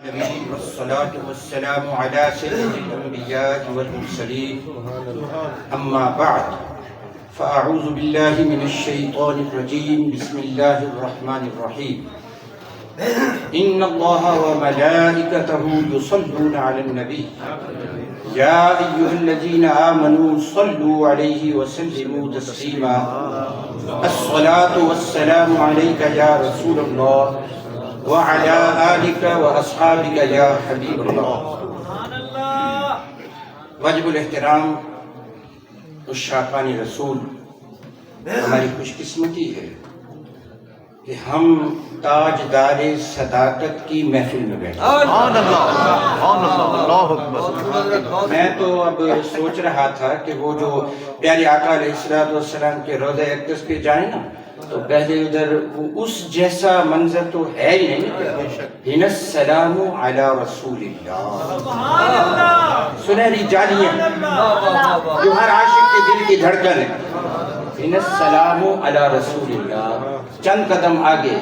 والصلاة والسلام على سيد الأنبياء والمرسلين أما بعد فأعوذ بالله من الشيطان الرجيم بسم الله الرحمن الرحيم إن الله وملائكته يصلون على النبي يا أيها الذين آمنوا صلوا عليه وسلموا تسليما الصلاة والسلام عليك يا رسول الله وعلى آلك وأصحابك يا حبيب الله. واجب الاحترام عشاقان رسول، ہماری خوش قسمتی ہے کہ ہم تاجدار صداقت کی محفل میں بیٹھے. میں تو اب سوچ رہا تھا کہ وہ جو پیارے آقا علیہ السلام کے روضہ اقدس پہ جائیں نا تو پہلے ادھر اس جیسا منظر تو ہے ہی نہیں. ہن السلام علی رسول اللہ، سنہری جالیاں جو ہر عاشق کے دل کی دھڑکن ہے. ہن السلام علی رسول اللہ. چند قدم آگے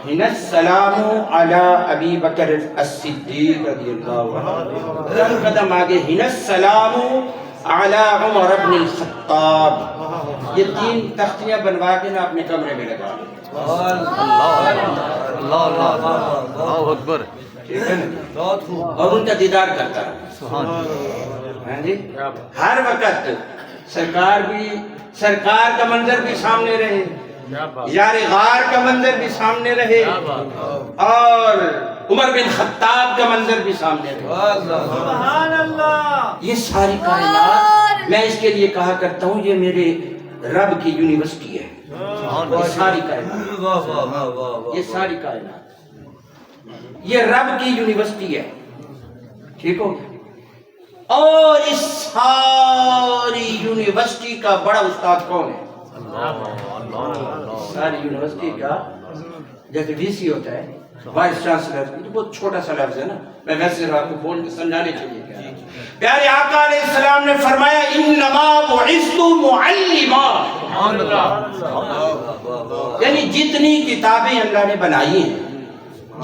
ہن السلام علی ابی بکر الصدیق رضی اللہ عنہ. چند قدم آگے ہن السلام علی عمر بن الخطاب. یہ تین تختیاں بنوا کے نا اپنے کمرے میں لگا دیں. اللہ اکبر. ٹھیک ہے نا، اور ان کا دیدار کرتا ہے جی. ہر وقت سرکار کا منظر بھی سامنے رہے، یار غار کا منظر بھی سامنے رہے، اور عمر بن خطاب کا منظر بھی سامنے رہے. سبحان اللہ. یہ ساری کائنات، میں اس کے لیے کہا کرتا ہوں یہ میرے رب کی یونیورسٹی ہے. یہ ساری کائنات، یہ ساری کائنات یہ رب کی یونیورسٹی ہے. ٹھیک ہو گیا. اور اس ساری یونیورسٹی کا بڑا استاد کون ہے؟ ساری یونیورسٹی کا جیسے وی سی ہوتا ہے، وائس چانسلر، تو بہت چھوٹا سا لفظ ہے نا، میں ویسے آپ کو بول کے سمجھانے کے لیے کہہ رہا ہوں. پیارے آقا علیہ السلام نے فرمایا انما بعثت معلما. یعنی جتنی کتابیں اللہ نے بنائی ہیں،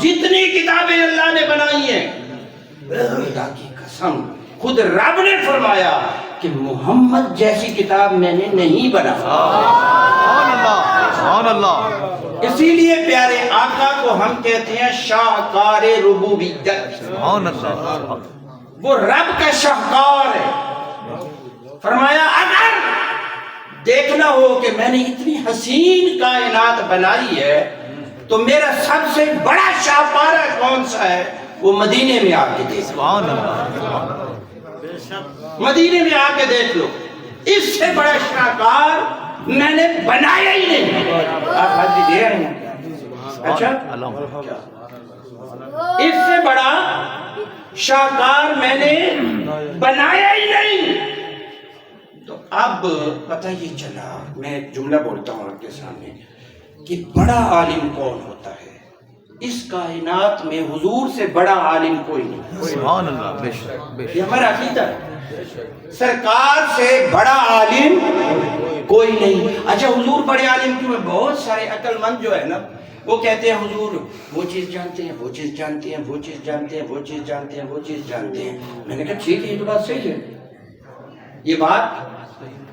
جتنی کتابیں اللہ نے بنائی ہیں، خدا کی قسم خود رب نے فرمایا کہ محمد جیسی کتاب میں نے نہیں بنا. اسی لیے پیارے آقا کو ہم کہتے ہیں شاہکار ربوبیت. وہ رب کا شاہکار ہے. فرمایا اگر دیکھنا ہو کہ میں نے اتنی حسین کائنات بنائی ہے تو میرا سب سے بڑا شاہکار کون سا ہے؟ وہ مدینے میں آ کے دیکھ لو. مدینے میں آ کے دیکھ لو. اس سے بڑا شاہکار میں نے بنایا ہی نہیں. آپ حاضری دے رہے ہیں؟ اچھا، اس سے بڑا شاہکار میں نے بنایا ہی نہیں. تو اب پتہ یہ چلا، میں ایک جملہ بولتا ہوں آپ کے سامنے کہ بڑا عالم کون ہوتا ہے. اس کائنات میں حضور سے بڑا عالم کوئی نہیں. سبحان اللہ. بے شک یہ ہمارا عقیدہ ہے. سرکار سے بڑا عالم کوئی نہیں. اچھا حضور بڑے عالم کیوں ہیں؟ بہت سارے عقل مند جو ہے نا وہ کہتے ہیں حضور وہ چیز جانتے ہیں، وہ چیز جانتے ہیں، وہ چیز جانتے ہیں، وہ چیز جانتے ہیں، وہ چیز جانتے ہیں. میں نے کہا ٹھیک ہے، یہ تو بات صحیح ہے، یہ بات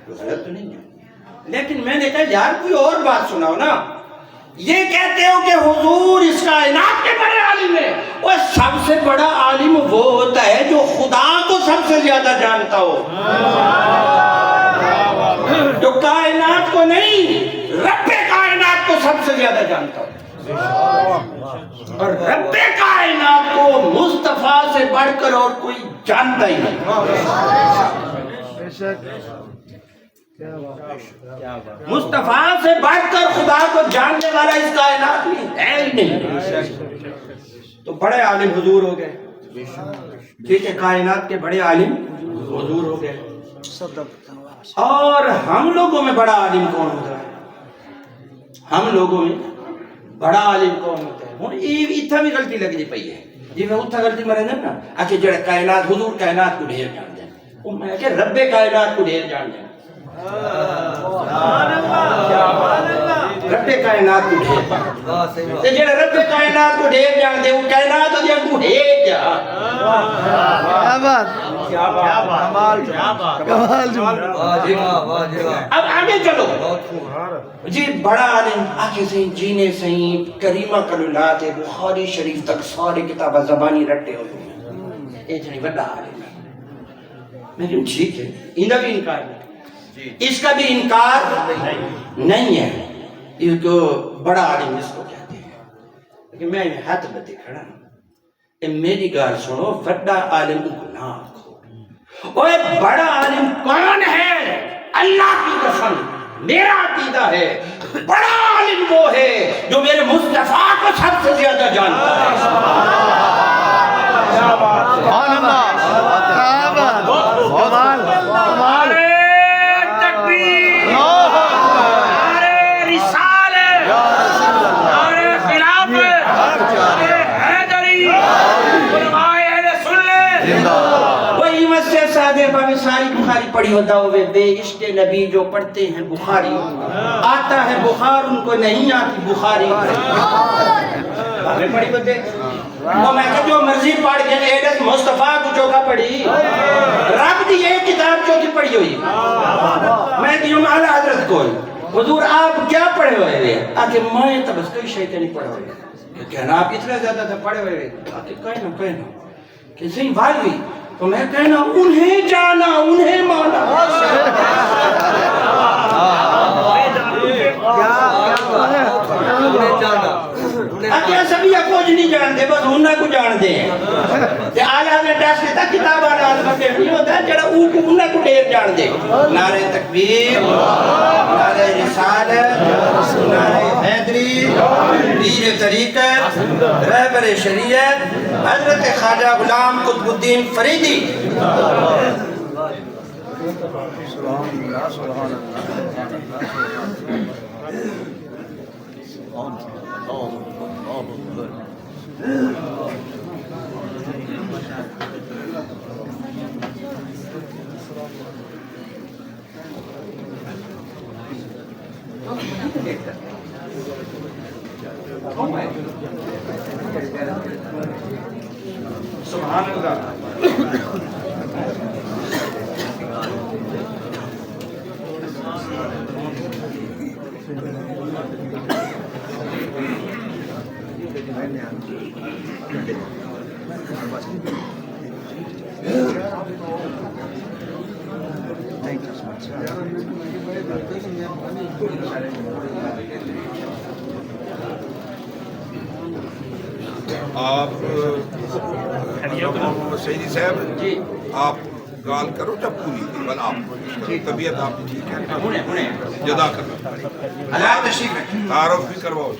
غلط تو نہیں ہے. لیکن میں نے کہا یار کوئی اور بات سناؤ نا. یہ کہتے ہو کہ حضور اس کائنات کے بڑے عالم ہیں. وہ سب سے بڑا عالم وہ ہوتا ہے جو خدا کو سب سے زیادہ جانتا ہو، جو کائنات کو نہیں، رب کائنات کو سب سے زیادہ جانتا ہو. اور رب کائنات کو مصطفیٰ سے بڑھ کر اور کوئی جانتا ہی نہیں. مصطفیٰ سے بڑھ کر خدا کو جاننے والا اس کائنات میں ہے ہی نہیں. تو بڑے عالم حضور ہو گئے. ٹھیک ہے، کائنات کے بڑے عالم حضور ہو گئے. اور ہم لوگوں میں بڑا عالم کون ہوتا ہے؟ ہم لوگوں میں بڑا عالم کون ہوتا ہے؟ ہوں اتنا بھی غلطی لگ پئی ہے جی. میں اتنا غلطی مرے نا اچھا جڑا کائنات حضور کائنات کو ڈھیر جان دیں، میں کہ رب کائنات کو ڈھیر جان دیں. رب کائنات کو ڈھیر جان دے. جڑا رب کائنات کو ڈھیر جان دے وہ کائنات ہے کیا؟ اب آگے چلو جی بڑا عالم آگے سے جینے سے کریمہ کلولات بخاری شریف تک سارے کتابہ زبانی رٹے ہوئے ہیں یہ جنی بڑا عالم ہے میں کہوں ٹھیک ہے انہا بھی انکار نہیں اس کا بھی انکار نہیں ہے یہ تو بڑا عالم اس کو کہتے ہیں لیکن میں ہاتھ بدے کھڑا ہوں میری گال سنو بڑا عالم کو نہ آکھو اوہ بڑا عالم کون ہے اللہ کی قسم میرا عقیدہ ہے بڑا عالم وہ ہے جو میرے مصطفیٰ کو سب سے زیادہ جانتا ہے سبحان اللہ کمال نعرہ تکبیر نعرہ رسالت نعرہ خلافت نعرہ حیدری علماء اہل سنت وہی مسجد صادق میں ساری بخاری پڑھی ہوتا ہوئے بے عشق نبی جو پڑھتے ہیں بخاری آتا ہے بخار ان کو نہیں آتی بخاری پڑھی ہوتے وہ میں کہ جو مرضی پڑھ کے ایڈس مصطفیٰ کو چوکا پڑھی رب دی یہ کتاب چوکی پڑھی ہوئی میں کہ جمع اعلیٰ حضرت کوئی حضور آپ کیا پڑھے ہوئے ہیں آکے میں تب اس کوئی شیطہ نہیں پڑھا ہوئے کہنا آپ اتنا زیادہ تھا پڑھے ہوئے ہیں آکے کہنا کہ صحیح بھائی بھی تو میں کہنا انہیں جانا انہیں مانا کیا سبھی کچھ نہیں جان دے بس انہاں کو جان دے ہیں آلہ میں ٹیسٹ لیتا کتاب آلہ بکر نہیں ہوتا جڑا انہاں کو ڈیر جان دے نعرہ تکبیر نعرہ رسالت نعرہ حیدری پیر طریقت رہبر شریعت حضرت خواجہ غلام قطب الدین فریدی سبحان اللہ آپ سیدی صاحب آپ گال کرو جب پوری بل آپ طبیعت آپ ٹھیک ہے جدا کرنا اللہ تشریف ہے تعارف بھی کرواؤ